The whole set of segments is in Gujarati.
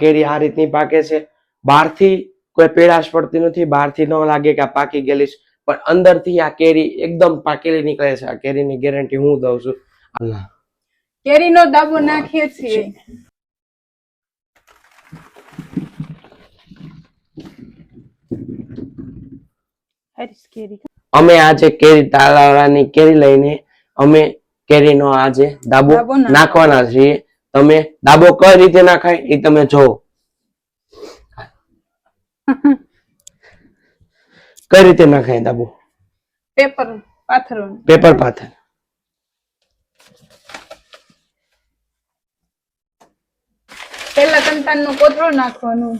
કેરી આ રીતની પાકે છે. બહારથી કોઈ પીળાશ પડતી નથી, બહારથી ન લાગે કે આ પાકી ગયેલી છે, પણ અંદરથી આ કેરી એકદમ પાકેલી નીકળે છે. આ કેરીની ગેરંટી હું દઉં છું. કેરીનો દાબો નાખીએ છીએ. અમે આજે કેરી તાલાળાની કેરી લઈને અમે કેરીનો આજે દાબો નાખવાના છીએ. તમે દાબો કઈ રીતે નાખાય એ તમે જોવો. કઈ રીતે નાખાય દાબો? પેપર પાથરવાનું. પેપર પાથર. પેલા કંટાળનું કોથળું નાખવાનું,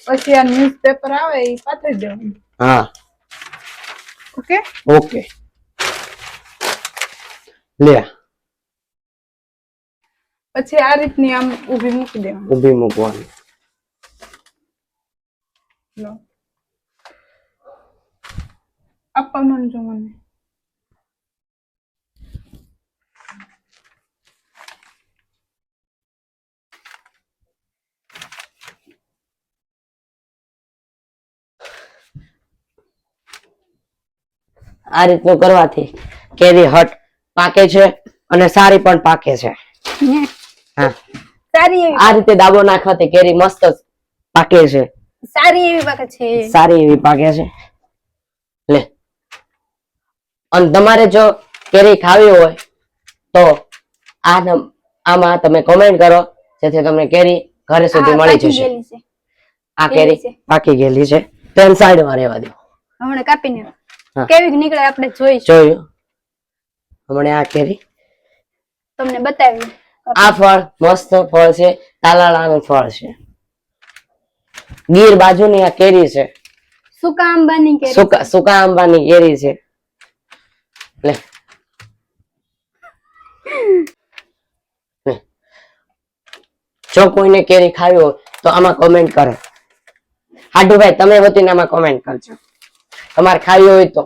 પછી આ ન્યૂઝપેપર આવે એ પાથરી દેવાનું. હા ઓકે ઓકે. લે પછી આ રીતની આમ ઊભી મૂકી દેવાની. ઊભી મૂકવાની. લો આપવાનું જો મને. આ રીતનું કરવાથી કેરી હટ પાકે છે અને સારી પણ પાકે છે. હા સારી એવી આ રીતે દાબો નાખવાથી કેરી મસ્ત પાકે છે. સારી એવી પાકે છે. સારી એવી પાકે છે. લે અને તમારે જો કેરી ખાવી હોય તો આમાં તમે કોમેન્ટ કરો જેથી તમને કેરી ઘરે સુધી મળી જશે. આ કેરી પાકી ગયેલી છે. તેન સાઈડમાં રહેવા દો. હમણાં કાપીને કેવી નીકળે આપણે જોઈશું. જોયું હમણાં આ કેરી તમને બતાવી. આ ફળ મસ્ત ફળ છે. તાલાળાનું ફળ છે. ગીર બાજુની આ કેરી છે. સુકા આંબાની કેરી. સુકા આંબાની કેરી છે. લે જો કોઈને કેરી ખાવી હોય તો આમાં કોમેન્ટ કરો. હાડુભાઈ તમે વતીને આમાં કોમેન્ટ કરજો. તમારે ખાવી હોય તો.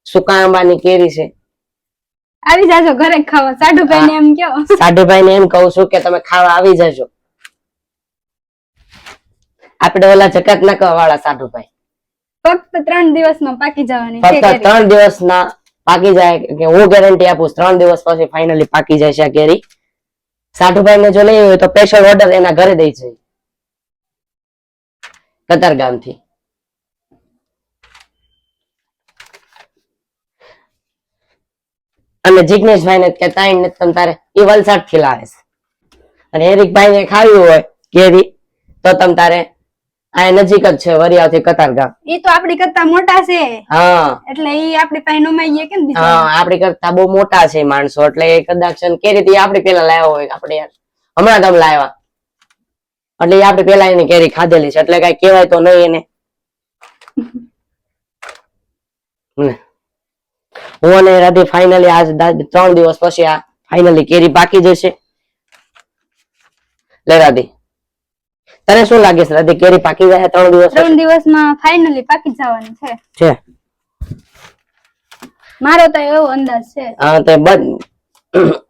સુકા આંબાની કેરી છે. આવી જાજો ઘરે ખાવા. સાડુભાઈ ને એમ કયો. સાડુભાઈ ને એમ કહું છું કે તમે ખાવા આવી જજો. આપણે ઓલા જકાત નાખવા વાળા સાડુભાઈ. ફક્ત 3 દિવસમાં પાકી જવાની. ફક્ત 3 દિવસના પાકી જાય કે હું ગેરંટી આપું. 3 દિવસ પછી ફાઇનલી પાકી જાય છે આ કેરી. સાડુભાઈ ને જો લઈ હોય તો સ્પેશિયલ ઓર્ડર એના ઘરે દઈ છે કતારગામ થી. અને જિગ્નેશભાઈ ને કે તાઈ ને તમ તારે એ વલસાડ થી લાવે છે. અને હેરિકભાઈ ને ખાવી હોય કેરી તો તમ તારે આ નજીક જ છે વરિયાવ થી કતારગામ. ઈ તો આપડી કરતા મોટા છે. હા એટલે ઈ આપડી પાસે નમાઈએ કેમ બીજા. હા આપડી કરતા બહુ મોટા છે માણસો એટલે કદાચ કેરી થી આપડે પેલા લાવ્યા હોય. આપણે હમણાં તમે લાવ્યા એટલે આપડે પેલા એની કેરી ખાધેલી છે એટલે કઈ કહેવાય તો નહીં એને. હું અને રાધી ફાઇનલી આજ 3 દિવસ પછી આ ફાઇનલી કેરી પાકી જશે. લે રાધી તને શું લાગે છે રાધી કેરી પાકી જાય 3 દિવસ? 3 દિવસમાં ફાઇનલી પાકી જવાની છે. મારો તો એવો અંદાજ છે. હા તે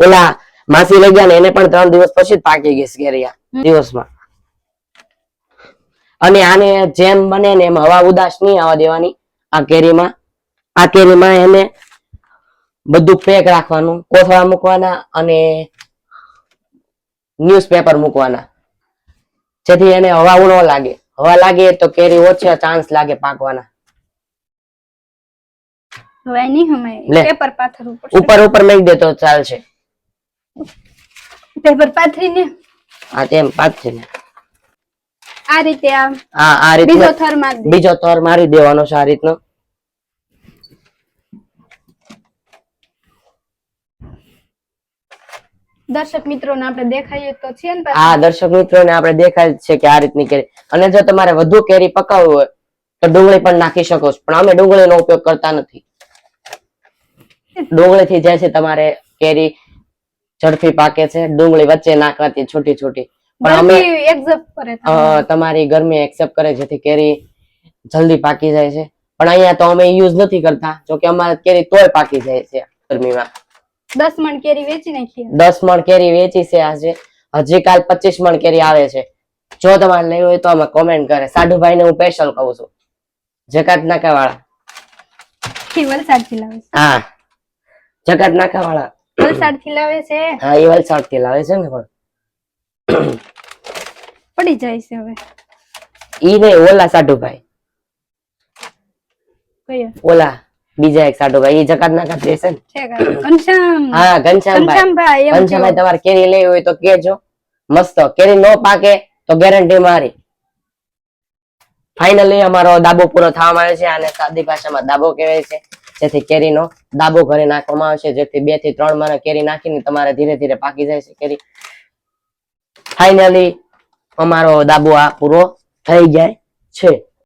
ઓલા માસી લઈ ગયા ને એને પણ 3 દિવસ પછી જ પાકી ગઈ છે કેરી આ દિવસમાં. અને આને જેમ બને ને એમ હવા ઉદાસ નહીં આવવા દેવાની આ કેરીમાં. આ કેરીમાં એને બધું પેક રાખવાનું, કોથળા મૂકવાના અને ન્યૂઝપેપર મૂકવાના જેથી એને હવા ન લાગે. હવા લાગે તો કેરી ઓછા ચાન્સ લાગે પાકવાના. હવે નહીં હમાય પેપર પાથરવું પડશે. ઉપર લઈ દે તો ચાલશે. પેપર પાથરીને આ તેમ પાથરીને આ રીતે આ રીતે બીજો થર મારી દેવાનો છે આ રીતનો. દર્શક મિત્રોને આપણે દેખાઈએ તો છે ને. હા દર્શક મિત્રોને આપણે દેખાય છે કે આ રીતની કેરી. અને જો તમારે વધુ કેરી પકાવવી હોય તો ડુંગળી પણ નાખી શકો છો, પણ અમે ડુંગળીનો ઉપયોગ કરતા નથી. ડુંગળીથી જે છે તમારે કેરી ઝડપી પાકે છે. ડુંગળી વચ્ચે નાખવાથી છોટી છોટી પણ અમે તમારી ગરમી એક્સેપ્ટ કરે જેથી કેરી જલ્દી પાકી જાય છે. પણ અહીંયા તો અમે યુઝ નથી કરતા જોકે અમારે કેરી તોય પાકી જાય છે ગરમીમાં. 10 મણ કેરી વેચી નાખી. 10 મણ કેરી વેચી છે આજે. હજી કાલ 25 મણ કેરી આવે છે. જો તમારે લેવી હોય તો આમાં કોમેન્ટ કરે. સાઢુભાઈ ને હું સ્પેશિયલ કહું છું, જકાત નાકા વાળા. વલસાડ થી લાવે છે. હા, જકાત નાકા વાળા. વલસાડ થી લાવે છે. હા, એ વલસાડ થી લાવે છે ને. પણ પડી જાય છે હવે. ઈ નહીં, ઓલા સાઢુભાઈ, કયો ઓલા બીજા એક સાઢુભાઈ, ઈ જકાત નાકા છે ને. છે ઘનશ્યામ. હા, ઘનશ્યામભાઈ. ઘનશ્યામભાઈ એમ ઘનશ્યામભાઈ, તમારે કેરી લેવી હોય તો કેજો. મસ્ત કેરી નો પાકે તો ગેરંટી મારી. ફાઇનલી અમારો દાબો પૂરો થવામાં આવ્યો છે. આને સાદી ભાષામાં દાબો કહેવાય છે. જેથી કેરીનો દાબો ઘરે નાખવામાં આવશે, જેથી 2 થી 3 મણ કેરી નાખીને તમારે ધીરે ધીરે પાકી જાય છે કેરી. ફાઇનલી અમારો દાબો આ પૂરો થઈ જાય છે.